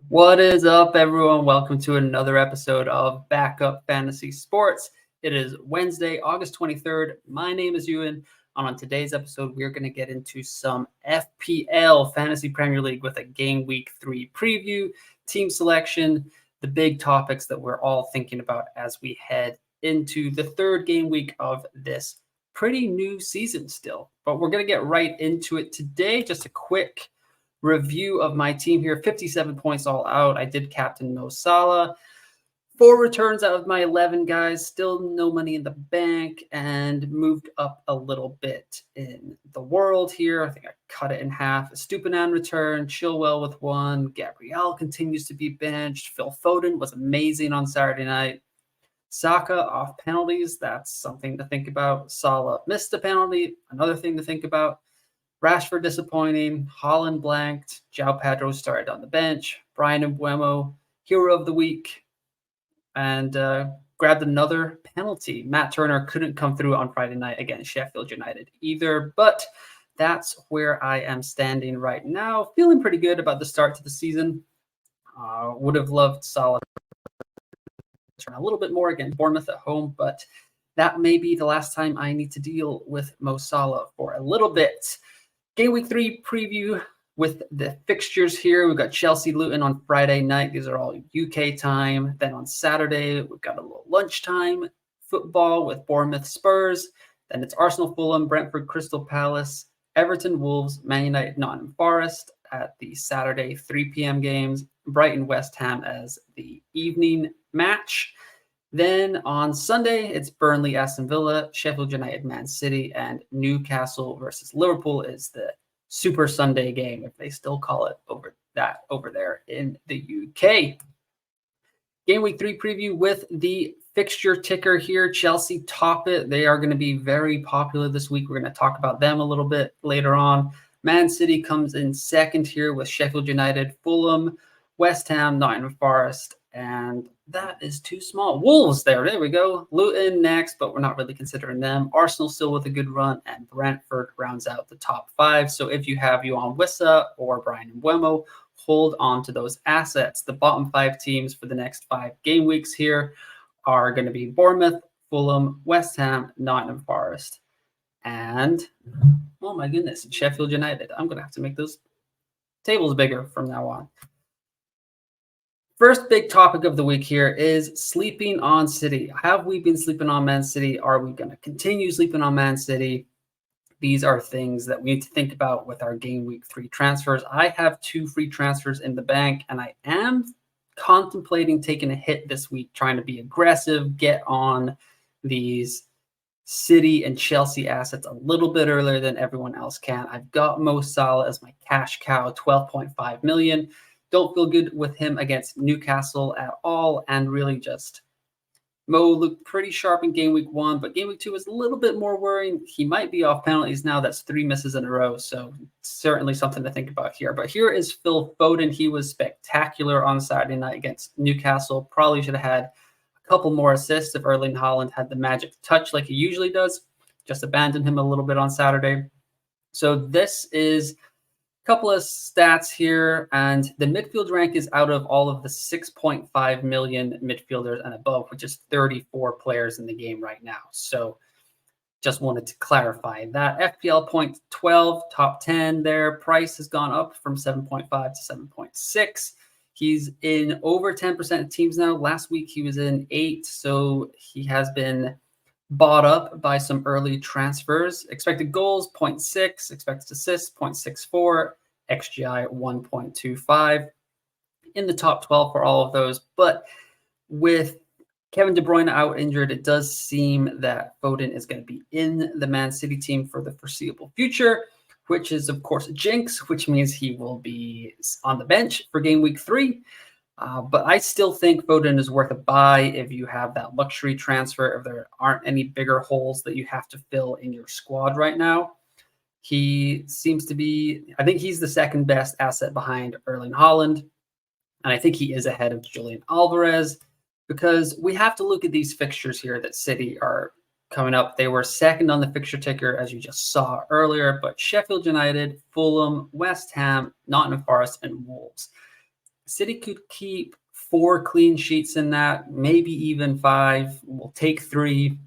What is up, everyone? Welcome to another episode of Backup Fantasy Sports. It is Wednesday, August 23rd. My name is Ewan. And on today's episode, we're going to get into some FPL, Fantasy Premier League, with a Game Week 3 preview, team selection, the big topics that we're all thinking about as we head into the third game week of this pretty new season still. But we're going to get right into it today. Just a quick review of my team here. 57 points all out. I did captain Mo Salah. 4 returns out of my 11 guys. Still no money in the bank, and moved up a little bit in the world here. I think I cut it in half. Stupinan return. Chilwell with 1. Gabriel continues to be benched. Phil Foden was amazing on Saturday night. Saka off penalties. That's something to think about. Salah missed a penalty. Another thing to think about. Rashford disappointing, Haaland blanked, João Pedro started on the bench, Brian Mbeumo, hero of the week, and grabbed another penalty. Matt Turner couldn't come through on Friday night against Sheffield United either, but that's where I am standing right now. Feeling pretty good about the start to the season. Would have loved Salah to turn a little bit more against Bournemouth at home, but that may be the last time I need to deal with Mo Salah for a little bit. Game Week 3 preview with the fixtures here. We've got Chelsea Luton on Friday night. These are all UK time. Then on Saturday, we've got a little lunchtime football with Bournemouth Spurs. Then it's Arsenal Fulham, Brentford Crystal Palace, Everton Wolves, Man United Nottingham Forest at the Saturday 3 p.m. games, Brighton West Ham as the evening match. Then on Sunday, it's Burnley, Aston Villa, Sheffield United, Man City, and Newcastle versus Liverpool is the Super Sunday game, if they still call it over there in the UK. Game Week 3 preview with the fixture ticker here. Chelsea top it. They are going to be very popular this week. We're going to talk about them a little bit later on. Man City comes in second here with Sheffield United, Fulham, West Ham, Nottingham Forest, and that is too small. Wolves there we go. Luton next, but we're not really considering them. Arsenal still with a good run, and Brentford rounds out the top 5. So if you have Yohan Wissa or Brian Mbeumo, hold on to those assets. The bottom 5 teams for the next 5 game weeks here are going to be Bournemouth, Fulham, West Ham, Nottingham Forest, and, oh my goodness, Sheffield United. I'm going to have to make those tables bigger from now on. First big topic of the week here is sleeping on City. Have we been sleeping on Man City? Are we going to continue sleeping on Man City? These are things that we need to think about with our Game Week 3 transfers. I have 2 free transfers in the bank, and I am contemplating taking a hit this week, trying to be aggressive, get on these City and Chelsea assets a little bit earlier than everyone else can. I've got Mo Salah as my cash cow, 12.5 million. Don't feel good with him against Newcastle at all, and really just Mo looked pretty sharp in Game Week 1, but Game Week 2 was a little bit more worrying. He might be off penalties now. That's 3 misses in a row, so certainly something to think about here. But here is Phil Foden. He was spectacular on Saturday night against Newcastle. Probably should have had a couple more assists if Erling Haaland had the magic touch like he usually does. Just abandoned him a little bit on Saturday. So this is couple of stats here, and the midfield rank is out of all of the 6.5 million midfielders and above, which is 34 players in the game right now. So just wanted to clarify that. FPL point 12, top 10 there. Price has gone up from 7.5 to 7.6. He's in over 10% of teams now. Last week he was in 8, so he has been bought up by some early transfers. Expected goals, 0.6. Expected assists, 0.64. XGI, 1.25. In the top 12 for all of those. But with Kevin De Bruyne out injured, it does seem that Foden is going to be in the Man City team for the foreseeable future, which is, of course, a jinx, which means he will be on the bench for Game Week 3. But I still think Foden is worth a buy if you have that luxury transfer, if there aren't any bigger holes that you have to fill in your squad right now. He seems to be, I think he's the second best asset behind Erling Haaland. And I think he is ahead of Julian Alvarez, because we have to look at these fixtures here that City are coming up. They were second on the fixture ticker, as you just saw earlier, but Sheffield United, Fulham, West Ham, Nottingham Forest, and Wolves. City could keep 4 clean sheets in that, maybe even 5. We'll take 3,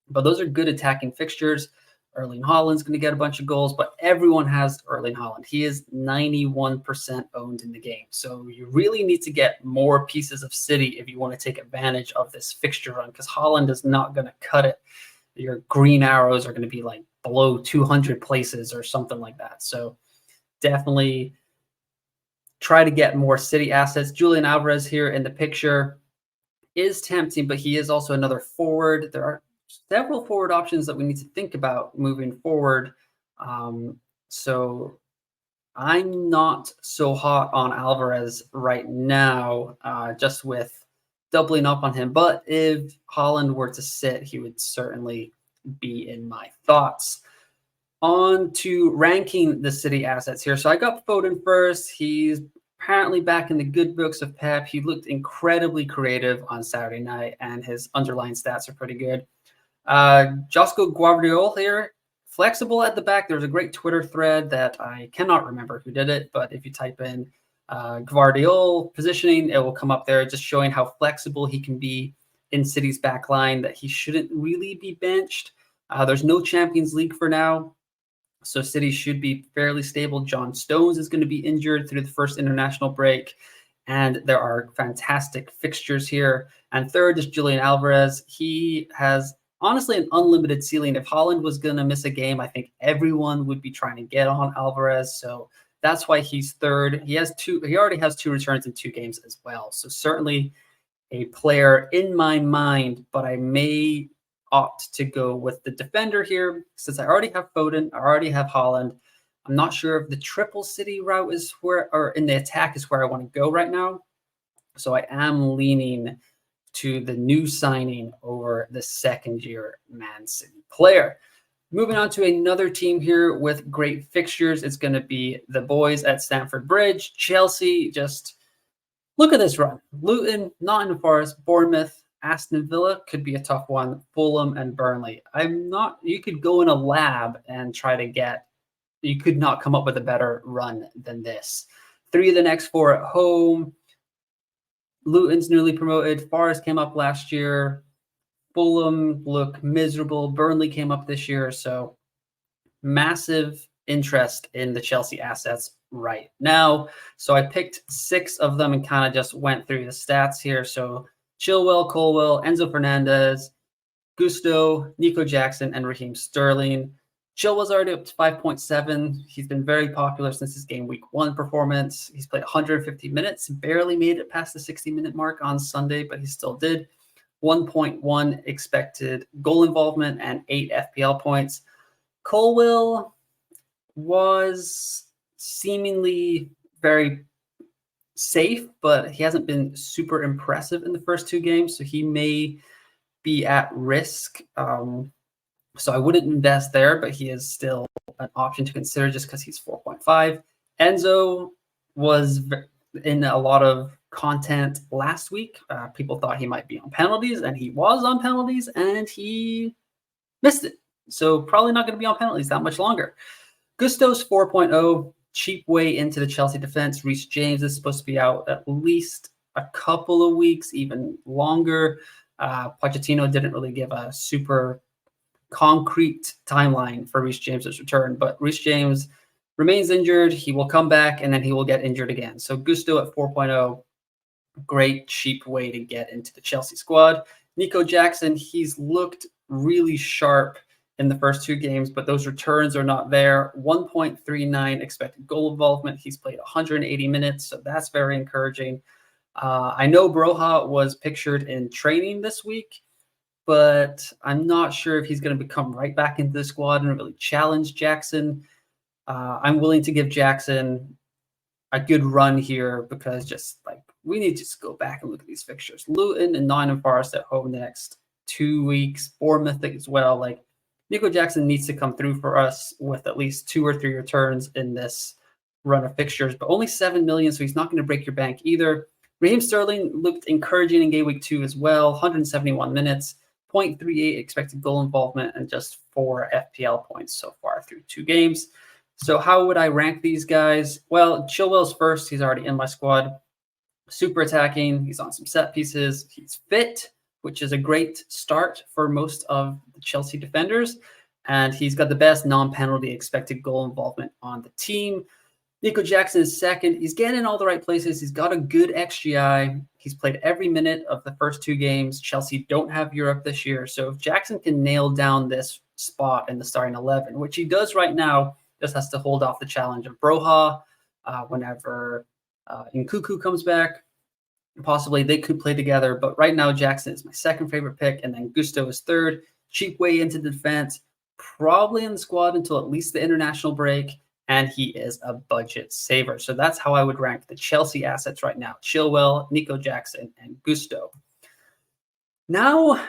but those are good attacking fixtures. Erling Haaland's going to get a bunch of goals, but everyone has Erling Haaland. He is 91% owned in the game. So you really need to get more pieces of City if you want to take advantage of this fixture run, because Haaland is not going to cut it. Your green arrows are going to be like below 200 places or something like that. So definitely try to get more City assets. Julian Alvarez here in the picture is tempting, but he is also another forward. There are several forward options that we need to think about moving forward. So I'm not so hot on Alvarez right now, just with doubling up on him. But if Haaland were to sit, he would certainly be in my thoughts. On to ranking the City assets here. So I got Foden first. He's apparently back in the good books of Pep. He looked incredibly creative on Saturday night, and his underlying stats are pretty good. Josko Guardiola here, flexible at the back. There's a great Twitter thread that I cannot remember who did it, but if you type in Guardiola positioning, it will come up there, just showing how flexible he can be in City's back line, that he shouldn't really be benched. There's no Champions League for now, so City should be fairly stable. John Stones is going to be injured through the first international break, and there are fantastic fixtures here. And third is Julian Alvarez. He has honestly an unlimited ceiling. If Haaland was going to miss a game, I think everyone would be trying to get on Alvarez. So that's why he's third. He already has 2 returns in 2 games as well. So certainly a player in my mind, but I may opt to go with the defender here since I already have Foden. I already have Haaland. I'm not sure if the triple City route is where, or in the attack is where I want to go right now. So I am leaning to the new signing over the second-year Man City player. Moving on to another team here with great fixtures. It's going to be the boys at Stamford Bridge. Chelsea, just look at this run. Luton, Nottingham Forest, Bournemouth, Aston Villa could be a tough one. Fulham and Burnley. You could go in a lab and try to get, you could not come up with a better run than this. 3 of the next 4 at home. Luton's newly promoted. Forest came up last year. Fulham look miserable. Burnley came up this year. So massive interest in the Chelsea assets right now. So I picked 6 of them and kind of just went through the stats here. So Chilwell, Colwell, Enzo Fernandez, Gusto, Nico Jackson, and Raheem Sterling. Chilwell's already up to 5.7. He's been very popular since his game week 1 performance. He's played 150 minutes, barely made it past the 60-minute mark on Sunday, but he still did. 1.1 expected goal involvement and 8 FPL points. Colwell was seemingly very safe, but he hasn't been super impressive in the first 2 games, so he may be at risk. So I wouldn't invest there, but he is still an option to consider just because he's 4.5. Enzo was in a lot of content last week. People thought he might be on penalties, and he was on penalties, and he missed it. So probably not going to be on penalties that much longer. Gusto's 4.0, cheap way into the Chelsea defense. Reece James is supposed to be out at least a couple of weeks, even longer. Pochettino didn't really give a super concrete timeline for Reece James's return, but Reece James remains injured. He will come back, and then he will get injured again. So Gusto at 4.0, great cheap way to get into the Chelsea squad. Nico Jackson, he's looked really sharp in the first 2 games, but those returns are not there. 1.39 expected goal involvement. He's played 180 minutes, so that's very encouraging. I know Broha was pictured in training this week, but I'm not sure if he's going to become right back into the squad and really challenge Jackson. I'm willing to give Jackson a good run here because just like we need to just go back and look at these fixtures. Luton and Nottingham Forest at home the next 2 weeks. Bournemouth as well. Like Nico Jackson needs to come through for us with at least 2 or 3 returns in this run of fixtures, but only 7 million, so he's not going to break your bank either. Raheem Sterling looked encouraging in game week 2 as well. 171 minutes. 0.38 expected goal involvement and just 4 FPL points so far through 2 games. So how would I rank these guys? Well, Chilwell's first. He's already in my squad. Super attacking. He's on some set pieces. He's fit, which is a great start for most of the Chelsea defenders. And he's got the best non-penalty expected goal involvement on the team. Nico Jackson is second. He's getting in all the right places. He's got a good XGI. He's played every minute of the first 2 games. Chelsea don't have Europe this year. So if Jackson can nail down this spot in the starting 11, which he does right now, just has to hold off the challenge of Broha whenever Nkuku comes back. Possibly they could play together. But right now, Jackson is my second favorite pick. And then Gusto is third. Cheap way into the defense. Probably in the squad until at least the international break. And he is a budget saver. So that's how I would rank the Chelsea assets right now. Chilwell, Nico Jackson, and Gusto. Now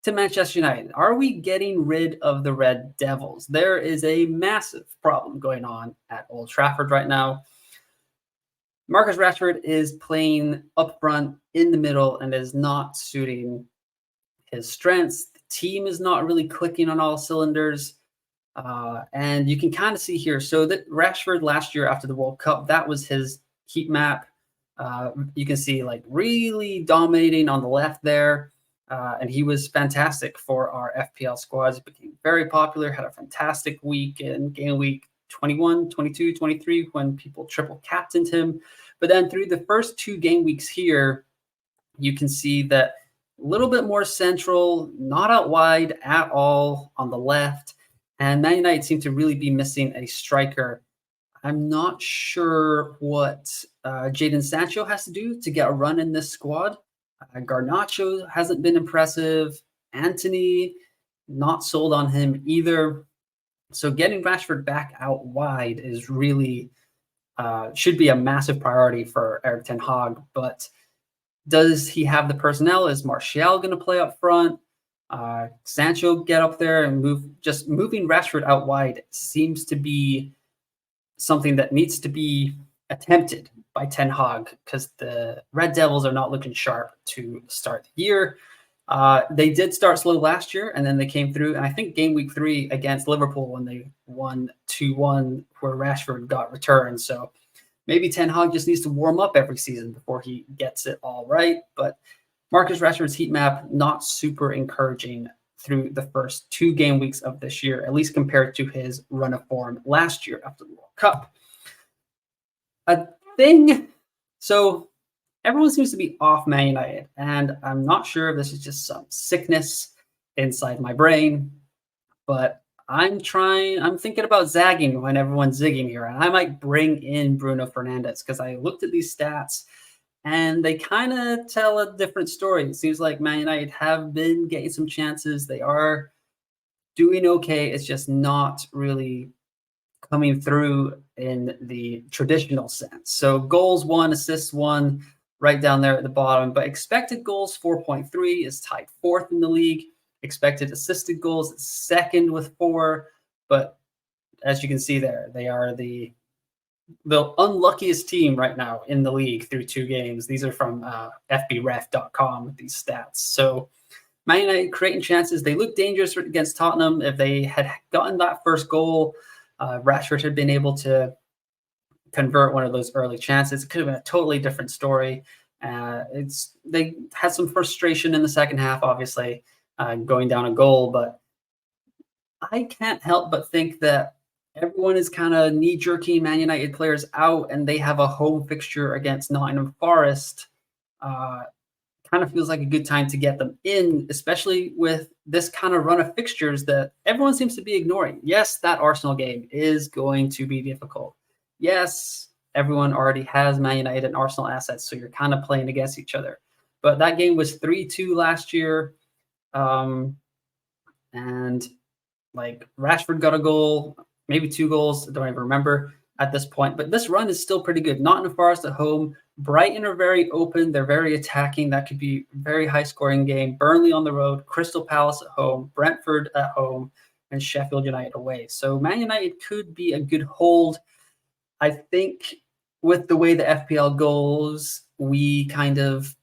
to Manchester United. Are we getting rid of the Red Devils? There is a massive problem going on at Old Trafford right now. Marcus Rashford is playing up front in the middle and is not suiting his strengths. The team is not really clicking on all cylinders. And you can kind of see here. So that Rashford last year after the World Cup, that was his heat map. You can see like really dominating on the left there. And he was fantastic for our FPL squads. He became very popular, had a fantastic week in game week 21, 22, 23 when people triple captained him. But then through the first 2 game weeks here, you can see that a little bit more central, not out wide at all on the left. And Man United seem to really be missing a striker. I'm not sure what Jadon Sancho has to do to get a run in this squad. Garnacho hasn't been impressive. Antony, not sold on him either. So getting Rashford back out wide is really should be a massive priority for Erik ten Hag. But does he have the personnel? Is Martial going to play up front? Sancho get up there and moving Rashford out wide seems to be something that needs to be attempted by Ten Hag because the Red Devils are not looking sharp to start the year. They did start slow last year and then they came through. And I think game week 3 against Liverpool when they won 2-1 where Rashford got returned. So maybe Ten Hag just needs to warm up every season before he gets it all right. But Marcus Rashford's heat map, not super encouraging through the first 2 game weeks of this year, at least compared to his run of form last year after the World Cup. So everyone seems to be off Man United, and I'm not sure if this is just some sickness inside my brain, but I'm thinking about zagging when everyone's zigging here, and I might bring in Bruno Fernandes because I looked at these stats and they kind of tell a different story. It seems like Man United have been getting some chances. They are doing okay. It's just not really coming through in the traditional sense. So goals 1, assists 1, right down there at the bottom. But expected goals 4.3 is tied 4th in the league. Expected assisted goals 2nd with 4. But as you can see there, they are the unluckiest team right now in the league through 2 games. These are from fbref.com, these stats. So Man United creating chances. They look dangerous against Tottenham. If they had gotten that first goal, Rashford had been able to convert one of those early chances. It could have been a totally different story. They had some frustration in the second half, obviously, going down a goal, but I can't help but think that everyone is kind of knee-jerking Man United players out, and they have a home fixture against Nottingham Forest. Kind of feels like a good time to get them in, especially with this kind of run of fixtures that everyone seems to be ignoring. Yes, that Arsenal game is going to be difficult. Yes, everyone already has Man United and Arsenal assets, so you're kind of playing against each other. But that game was 3-2 last year. And like Rashford got a goal, maybe 2 goals. I don't even remember at this point. But this run is still pretty good. Nottingham Forest at home. Brighton are very open. They're very attacking. That could be a very high-scoring game. Burnley on the road. Crystal Palace at home. Brentford at home. And Sheffield United away. So Man United could be a good hold. I think with the way the FPL goes, we kind of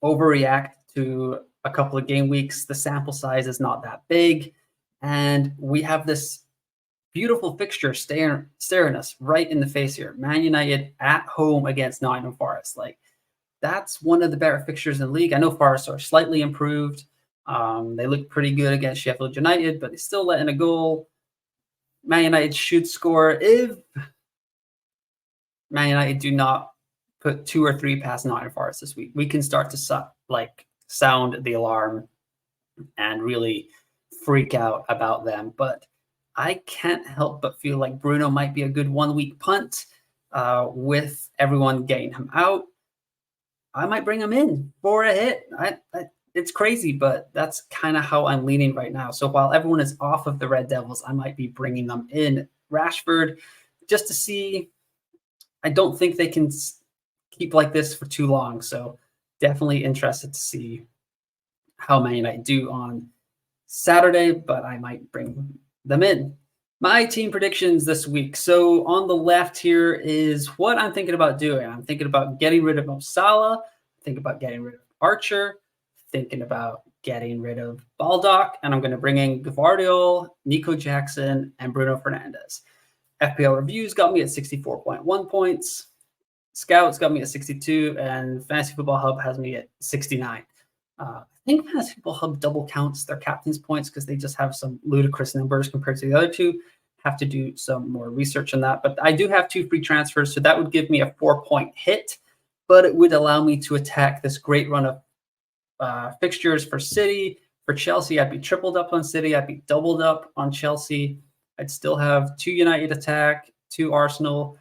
overreact to a couple of game weeks. The sample size is not that big. And we have this beautiful fixture staring us right in the face here. Man United at home against Nottingham Forest. Like, that's one of the better fixtures in the league. I know Forest are slightly improved. They look pretty good against Sheffield United, but they still let in a goal. Man United should score if Man United do not put 2 or 3 past Nottingham Forest this week. We can start to sound the alarm and really freak out about them. But I can't help but feel like Bruno might be a good 1-week punt with everyone getting him out. I might bring him in for a hit. It's crazy, but that's kind of how I'm leaning right now. So while everyone is off of the Red Devils, I might be bringing them in. Rashford, just to see. I don't think they can keep like this for too long. So definitely interested to see how Man United do on Saturday, but I might bring them in. My team predictions this week. So on the left here is what I'm thinking about doing. I'm thinking about getting rid of Mo Salah, thinking about getting rid of Archer, thinking about getting rid of Baldock, and I'm going to bring in Gvardiol, Nico Jackson, and Bruno Fernandes. FPL Reviews got me at 64.1 points. Scouts got me at 62, and Fantasy Football Hub has me at 69. I think Fantasy Football Hub double counts their captain's points because they just have some ludicrous numbers compared to the other two. Have to do some more research on that. But I do have 2 free transfers, so that would give me a 4-point hit, but it would allow me to attack this great run of fixtures for City. For Chelsea, I'd be tripled up on City. I'd be doubled up on Chelsea. I'd still have 2 United attack, 2 Arsenal.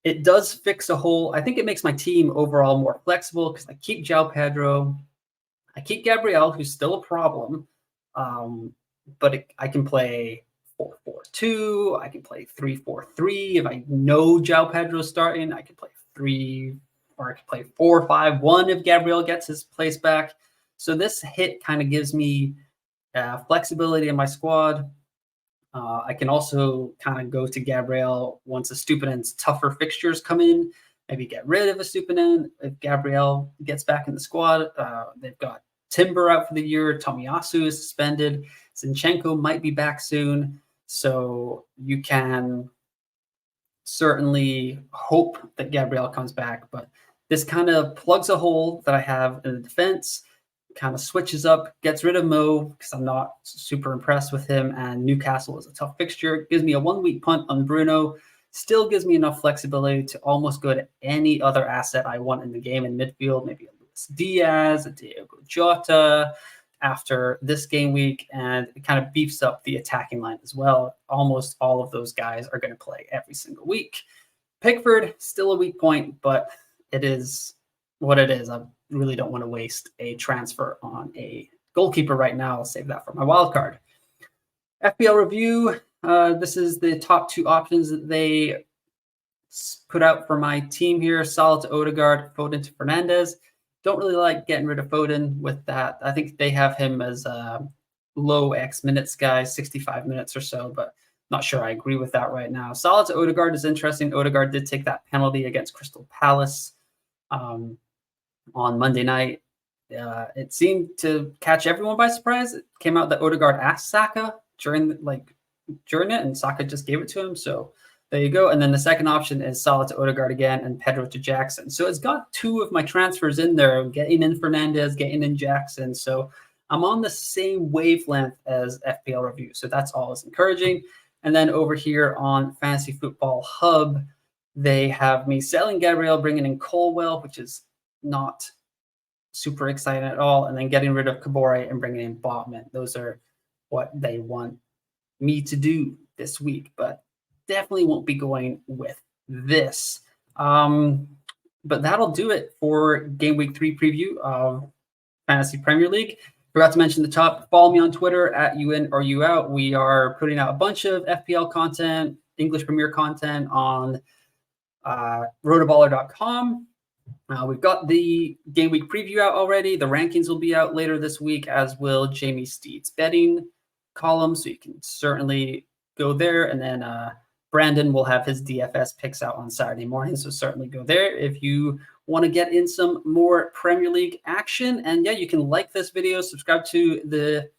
It does fix a hole. I think it makes my team overall more flexible because I keep João Pedro. I keep Gabriel, who's still a problem, but I can play 4-4-2. I can play 3-4-3. If I know João Pedro's starting, I can play 3, or I can play 4-5-1 if Gabriel gets his place back. So this hit kind of gives me flexibility in my squad. I can also kind of go to Gabriel once a Estupiñán's tougher fixtures come in. Maybe get rid of a Estupiñán if Gabriel gets back in the squad. They've got Timber out for the year. Tomiyasu is suspended. Zinchenko might be back soon. So you can certainly hope that Gabriel comes back. But this kind of plugs a hole that I have in the defense, kind of switches up, gets rid of Mo because I'm not super impressed with him. And Newcastle is a tough fixture. Gives me a 1-week punt on Bruno. Still gives me enough flexibility to almost go to any other asset I want in the game in midfield, maybe a Luis Diaz, a Diego Jota after this game week, and it kind of beefs up the attacking line as well. Almost all of those guys are going to play every single week. Pickford, still a weak point, but it is what it is. I really don't want to waste a transfer on a goalkeeper right now. I'll save that for my wild card. FPL Review. This is the top 2 options that they put out for my team here. Salah to Odegaard, Foden to Fernandes. Don't really like getting rid of Foden with that. I think they have him as a low X minutes guy, 65 minutes or so, but not sure I agree with that right now. Salah to Odegaard is interesting. Odegaard did take that penalty against Crystal Palace on Monday night. It seemed to catch everyone by surprise. It came out that Odegaard asked Saka during it, and Saka just gave it to him. So there you go. And then the second option is Salah to Odegaard again and Pedro to Jackson. So it's got 2 of my transfers in there, getting in Fernandes, getting in Jackson. So I'm on the same wavelength as FPL Review. So that's always encouraging. And then over here on Fantasy Football Hub, they have me selling Gabriel, bringing in Colwell, which is not super exciting at all, and then getting rid of Kabore and bringing in Botman. Those are what they want me to do this week, but definitely won't be going with this. But that'll do it for Game Week 3 preview of Fantasy Premier League. Forgot to mention the top, follow me on Twitter at @UIN_OR_UOut. We are putting out a bunch of FPL content, English Premier content on rotoballer.com. We've got the Game Week preview out already. The rankings will be out later this week, as will Jamie Steed's betting column. So you can certainly go there. And then Brandon will have his DFS picks out on Saturday morning. So certainly go there if you want to get in some more Premier League action. And yeah, you can like this video, subscribe to the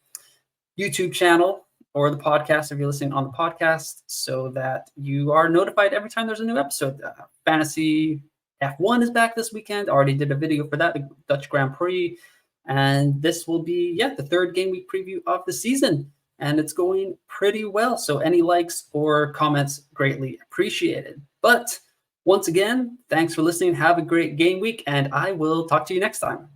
YouTube channel or the podcast if you're listening on the podcast, so that you are notified every time there's a new episode. Fantasy F1 is back this weekend. I already did a video for that, the Dutch Grand Prix. And this will be, the third game week preview of the season. And it's going pretty well. So any likes or comments, greatly appreciated. But once again, thanks for listening. Have a great game week, and I will talk to you next time.